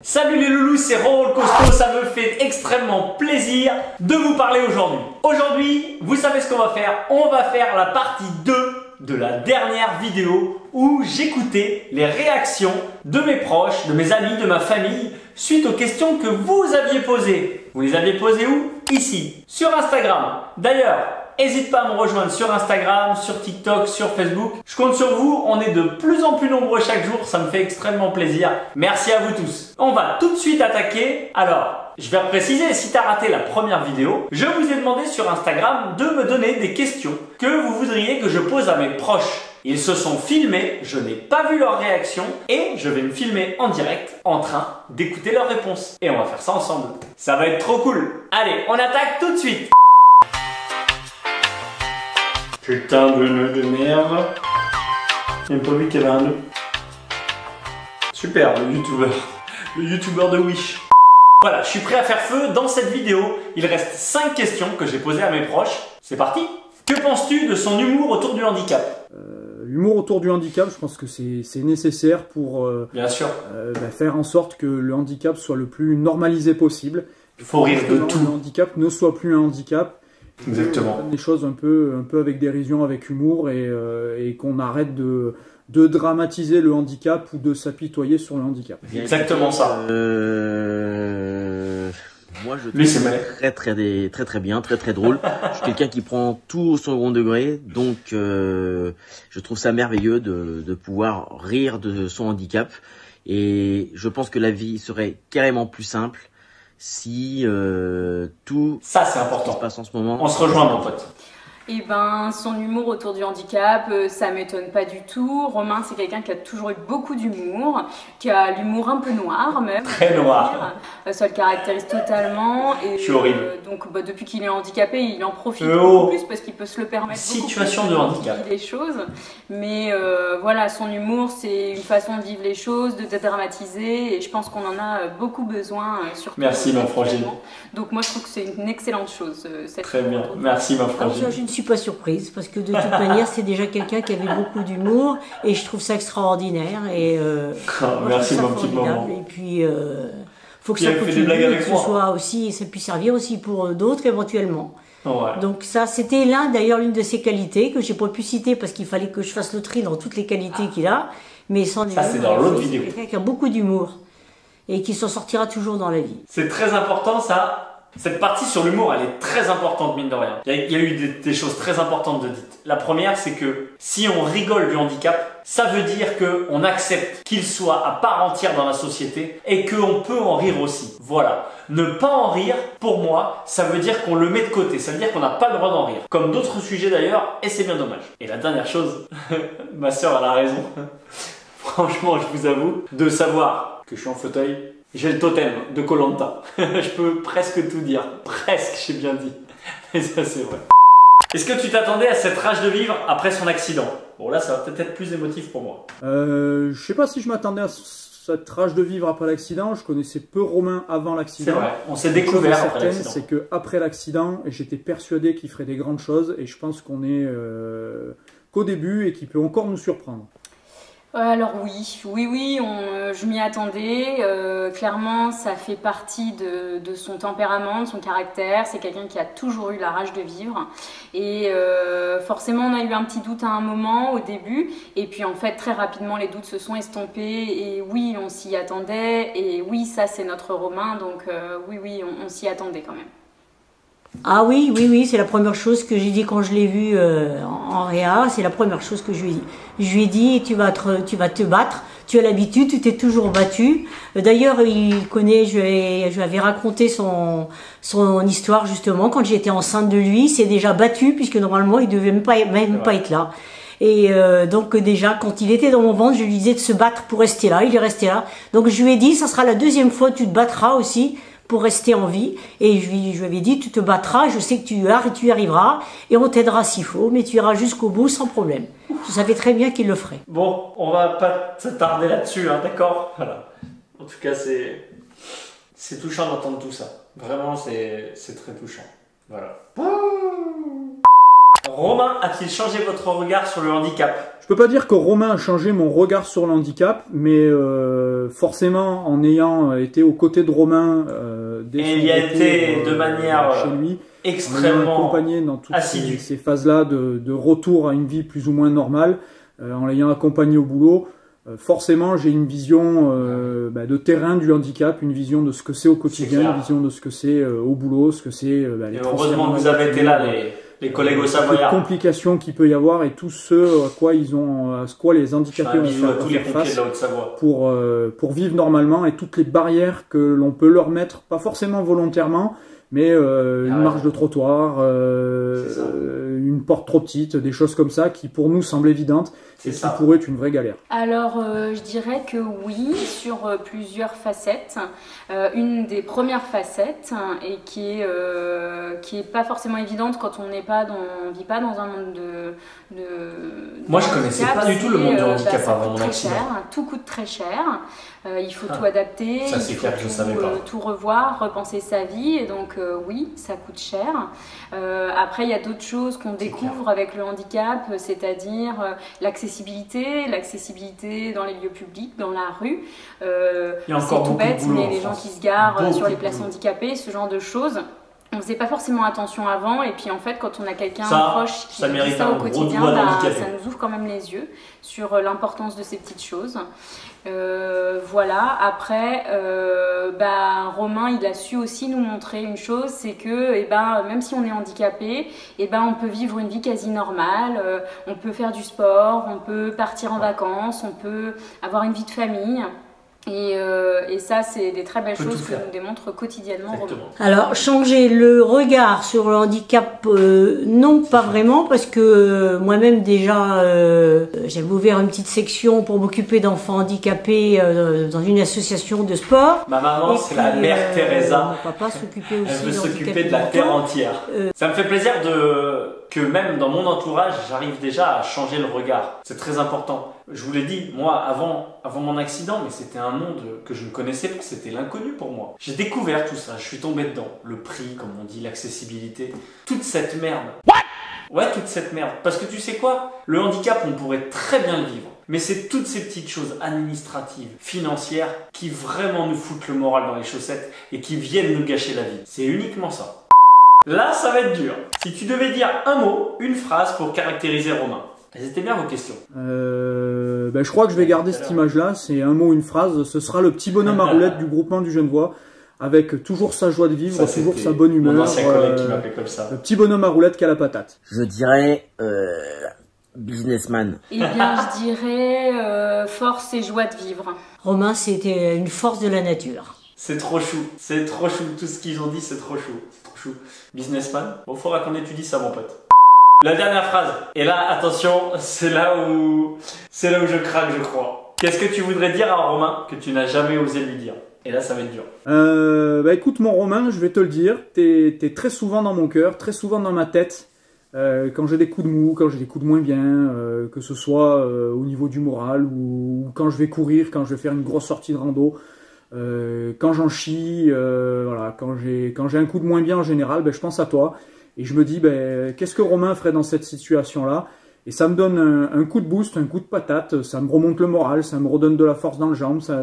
Salut les loulous, c'est Roll Costo, ça me fait extrêmement plaisir de vous parler aujourd'hui. Aujourd'hui, vous savez ce qu'on va faire? On va faire la partie 2 de la dernière vidéo où j'écoutais les réactions de mes proches, de mes amis, de ma famille suite aux questions que vous aviez posées. Vous les aviez posées où? Ici, sur Instagram. D'ailleurs, n'hésite pas à me rejoindre sur Instagram, sur TikTok, sur Facebook. Je compte sur vous, on est de plus en plus nombreux chaque jour, ça me fait extrêmement plaisir. Merci à vous tous. On va tout de suite attaquer. Alors, je vais préciser, si tu as raté la première vidéo, je vous ai demandé sur Instagram de me donner des questions que vous voudriez que je pose à mes proches. Ils se sont filmés, je n'ai pas vu leur réaction et je vais me filmer en direct en train d'écouter leurs réponses. Et on va faire ça ensemble. Ça va être trop cool. Allez, on attaque tout de suite. Putain de nœud de merde. Il n'y a pas vu qu'il y avait un nœud. Super, le youtubeur de Wish. Voilà, je suis prêt à faire feu dans cette vidéo. Il reste 5 questions que j'ai posées à mes proches. C'est parti. Que penses-tu de son humour autour du handicap? L'humour autour du handicap, je pense que c'est nécessaire pour Bien sûr. faire en sorte que le handicap soit le plus normalisé possible. Il faut rire de tout. Le handicap ne soit plus un handicap. Exactement. Des choses un peu avec dérision, avec humour et qu'on arrête de dramatiser le handicap ou de s'apitoyer sur le handicap. Exactement ça. Moi je trouve très bien, très drôle. Je suis quelqu'un qui prend tout au second degré, donc je trouve ça merveilleux de pouvoir rire de son handicap. Et je pense que la vie serait carrément plus simple si tout ça c'est important. Ce qui se passe en ce moment. On se rejoint mon pote. Eh ben, son humour autour du handicap, ça m'étonne pas du tout. Romain, c'est quelqu'un qui a toujours eu beaucoup d'humour, qui a l'humour un peu noir même. Très noir. Ça le caractérise totalement. Et, je suis horrible. Donc depuis qu'il est handicapé, il en profite beaucoup plus parce qu'il peut se le permettre. Situation de handicap. Les choses. Mais voilà, son humour, c'est une façon de vivre les choses, de dédramatiser. Et je pense qu'on en a beaucoup besoin. Surtout merci ma frangine. Donc moi, je trouve que c'est une excellente chose. Très bien. Merci ma frangine. Je ne suis pas surprise parce que de toute manière c'est déjà quelqu'un qui avait beaucoup d'humour et je trouve ça extraordinaire et merci mon petit maman. Et puis faut que ça continue, que ce soit aussi, ça puisse servir aussi pour d'autres éventuellement. Ouais. Donc ça c'était l'une de ses qualités que j'ai pas pu citer parce qu'il fallait que je fasse le tri dans toutes les qualités qu'il a, mais sans ça c'est dans l'autre vidéo. C'est quelqu'un qui a beaucoup d'humour et qui s'en sortira toujours dans la vie. C'est très important ça. Cette partie sur l'humour, elle est très importante, mine de rien. Il y a eu des choses très importantes de dites. La première, c'est que si on rigole du handicap, ça veut dire qu'on accepte qu'il soit à part entière dans la société et qu'on peut en rire aussi. Voilà. Ne pas en rire, pour moi, ça veut dire qu'on le met de côté. Ça veut dire qu'on n'a pas le droit d'en rire. Comme d'autres sujets d'ailleurs, et c'est bien dommage. Et la dernière chose, ma soeur, elle a raison. Franchement, je vous avoue, de savoir que je suis en fauteuil, j'ai le totem de Koh Lanta. Je peux presque tout dire. Presque, j'ai bien dit. Mais ça, c'est vrai. Est-ce que tu t'attendais à cette rage de vivre après son accident? Bon, là, ça va peut-être être plus émotif pour moi. Je sais pas si je m'attendais à cette rage de vivre après l'accident. Je connaissais peu Romain avant l'accident. C'est vrai, on s'est découvert après l'accident. C'est qu'après l'accident, j'étais persuadé qu'il ferait des grandes choses et je pense qu'on est qu'au début et qu'il peut encore nous surprendre. Alors oui, je m'y attendais. Clairement, ça fait partie de son tempérament, de son caractère. C'est quelqu'un qui a toujours eu la rage de vivre. Et forcément, on a eu un petit doute à un moment, au début. Et puis en fait, très rapidement, les doutes se sont estompés. Et oui, on s'y attendait. Et oui, ça, c'est notre Romain. Donc oui, on s'y attendait quand même. Ah oui, c'est la première chose que j'ai dit quand je l'ai vu en réa, c'est la première chose que je lui ai dit. Je lui ai dit, tu vas te battre, tu as l'habitude, tu t'es toujours battu. D'ailleurs, il connaît, je lui avais raconté son histoire justement, quand j'étais enceinte de lui, il s'est déjà battu, puisque normalement, il devait même pas être là. Et donc déjà, quand il était dans mon ventre, je lui disais de se battre pour rester là, il est resté là. Donc je lui ai dit, ça sera la deuxième fois, tu te battras aussi, pour rester en vie, et je lui avais dit, tu te battras, je sais que tu y arriveras, et on t'aidera s'il faut, mais tu iras jusqu'au bout sans problème. Je savais très bien qu'il le ferait. Bon, on va pas s'attarder là-dessus, hein, d'accord? Voilà. En tout cas, c'est touchant d'entendre tout ça. Vraiment, c'est très touchant. Voilà. Romain a-t-il changé votre regard sur le handicap? Je peux pas dire que Romain a changé mon regard sur le handicap, mais forcément, en ayant été aux côtés de Romain, dès et il y a été de manière chez lui, extrêmement accompagné dans toutes assidu. ces phases-là de retour à une vie plus ou moins normale, en l'ayant accompagné au boulot, forcément j'ai une vision de terrain du handicap, une vision de ce que c'est au quotidien, une vision de ce que c'est au boulot, ce que c'est les heureusement que vous avez été là, les collègues au Savoyard. Les complications qu'il peut y avoir et tout ce à quoi les handicapés ont fait face pour vivre normalement, et toutes les barrières que l'on peut leur mettre, pas forcément volontairement, mais une marge de trottoir, une porte trop petite, des choses comme ça qui pour nous semblent évidentes et qui pour eux est une vraie galère. Alors je dirais que oui, sur plusieurs facettes. Une des premières facettes et qui est pas forcément évidente quand on vit pas dans un monde de moi je connaissais pas du tout le monde du handicap avant mon accident. Tout coûte très cher. Il faut tout adapter, ça, il faut tout revoir, repenser sa vie, et donc oui, ça coûte cher. Après, il y a d'autres choses qu'on découvre avec le handicap, c'est-à-dire l'accessibilité dans les lieux publics, dans la rue. C'est tout bête, mais les gens qui se garent sur les places handicapées, ce genre de choses. On faisait pas forcément attention avant, et puis en fait quand on a quelqu'un proche qui vit ça au quotidien, ça nous ouvre quand même les yeux sur l'importance de ces petites choses. Voilà. Après, Romain, il a su aussi nous montrer une chose, c'est que même si on est handicapé, on peut vivre une vie quasi normale, on peut faire du sport, on peut partir en vacances, on peut avoir une vie de famille. Et ça, c'est des très belles choses que nous démontre quotidiennement Romain. Alors, changer le regard sur le handicap, non, pas vraiment, parce que moi-même déjà, j'avais ouvert une petite section pour m'occuper d'enfants handicapés dans une association de sport. Ma maman, c'est la mère Teresa. Mon papa s'occupait aussi. Elle veut s'occuper de la terre entière. Ça me fait plaisir que même dans mon entourage, j'arrive déjà à changer le regard. C'est très important. Je vous l'ai dit, moi, avant mon accident, mais c'était un monde que je ne connaissais pas, c'était l'inconnu pour moi. J'ai découvert tout ça, je suis tombé dedans. Le prix, comme on dit, l'accessibilité, toute cette merde. Ouais, toute cette merde. Parce que tu sais quoi? Le handicap, on pourrait très bien le vivre. Mais c'est toutes ces petites choses administratives, financières, qui vraiment nous foutent le moral dans les chaussettes et qui viennent nous gâcher la vie. C'est uniquement ça. Là, ça va être dur. Si tu devais dire un mot, une phrase pour caractériser Romain. C'était bien vos questions. Je crois que je vais garder cette image-là. C'est un mot, une phrase. Ce sera le petit bonhomme à roulettes du groupement du Genevois, avec toujours sa joie de vivre, toujours sa bonne humeur. Mon ancien collègue qui m'appelait comme ça. Le petit bonhomme à roulettes qui a la patate. Je dirais businessman. Eh bien, je dirais force et joie de vivre. Romain, c'était une force de la nature. C'est trop chou. C'est trop chou. Tout ce qu'ils ont dit, c'est trop chou. C'est trop chou. Businessman. Bon, faudra qu'on étudie ça, mon pote. La dernière phrase, et là, attention, c'est là où je craque, je crois. Qu'est-ce que tu voudrais dire à Romain que tu n'as jamais osé lui dire? Et là, ça va être dur. Écoute, mon Romain, je vais te le dire, t'es très souvent dans mon cœur, très souvent dans ma tête. Quand j'ai des coups de mou, quand j'ai des coups de moins bien, que ce soit au niveau du moral, ou quand je vais courir, quand je vais faire une grosse sortie de rando, quand j'en chie, voilà, quand j'ai un coup de moins bien en général, je pense à toi. Et je me dis, qu'est-ce que Romain ferait dans cette situation-là? Et ça me donne un coup de boost, un coup de patate, ça me remonte le moral, ça me redonne de la force dans les jambes, ça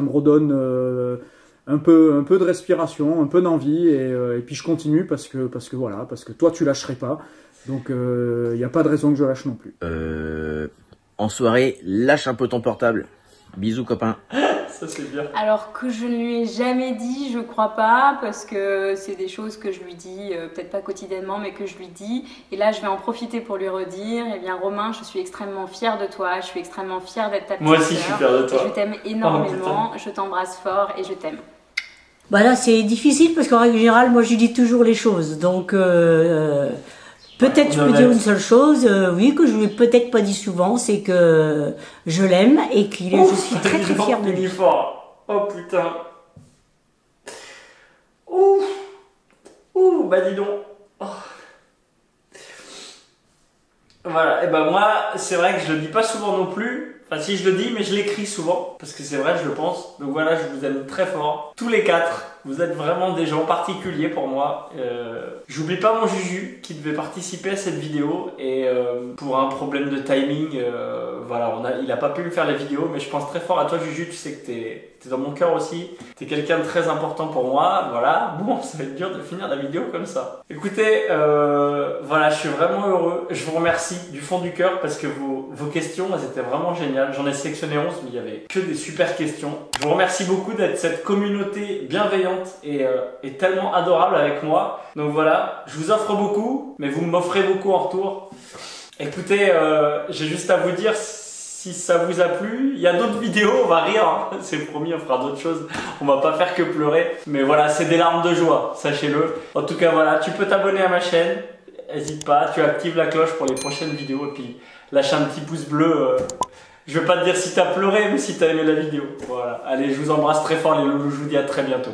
me redonne un peu de respiration, un peu d'envie, et puis je continue parce que toi tu lâcherais pas. Donc il n'y a pas de raison que je lâche non plus. En soirée, lâche un peu ton portable. Bisous copain. Ça c'est bien. Alors que je ne lui ai jamais dit, je crois pas, parce que c'est des choses que je lui dis, peut-être pas quotidiennement, mais que je lui dis. Et là, je vais en profiter pour lui redire. Eh bien, Romain, je suis extrêmement fière de toi. Je suis extrêmement fière d'être ta petite sœur. Moi aussi, je suis fière de toi. Je t'aime énormément. Je t'embrasse fort et je t'aime. Là, c'est difficile parce qu'en règle générale, moi, je dis toujours les choses. Donc, peut-être je peux dire une seule chose, oui, que je lui ai peut-être pas dit souvent, c'est que je l'aime et je suis très très fière de lui. Oh putain. Ouh. Ouh, dis donc. Oh. Voilà, et moi, c'est vrai que je le dis pas souvent non plus. Enfin si je le dis, mais je l'écris souvent, parce que c'est vrai, je le pense. Donc voilà, je vous aime très fort. Tous les 4, vous êtes vraiment des gens particuliers pour moi. J'oublie pas mon Juju qui devait participer à cette vidéo et pour un problème de timing, voilà, il a pas pu me faire la vidéo, mais je pense très fort à toi Juju, tu sais que t'es dans mon cœur aussi. T'es quelqu'un de très important pour moi, voilà. Bon, ça va être dur de finir la vidéo comme ça. Écoutez, voilà, je suis vraiment heureux. Je vous remercie du fond du cœur parce que vos questions, elles étaient vraiment géniales. J'en ai sélectionné 11, mais il y avait que des super questions. Je vous remercie beaucoup d'être cette communauté bienveillante et tellement adorable avec moi. Donc voilà, je vous offre beaucoup, mais vous m'offrez beaucoup en retour. Écoutez, j'ai juste à vous dire, si ça vous a plu, il y a d'autres vidéos, on va rire, hein. C'est promis, on fera d'autres choses. On va pas faire que pleurer. Mais voilà, c'est des larmes de joie, sachez-le. En tout cas, voilà, tu peux t'abonner à ma chaîne. N'hésite pas, tu actives la cloche pour les prochaines vidéos et puis lâche un petit pouce bleu. Je vais pas te dire si t'as pleuré, mais si t'as aimé la vidéo. Voilà. Allez, je vous embrasse très fort les loulous, je vous dis à très bientôt.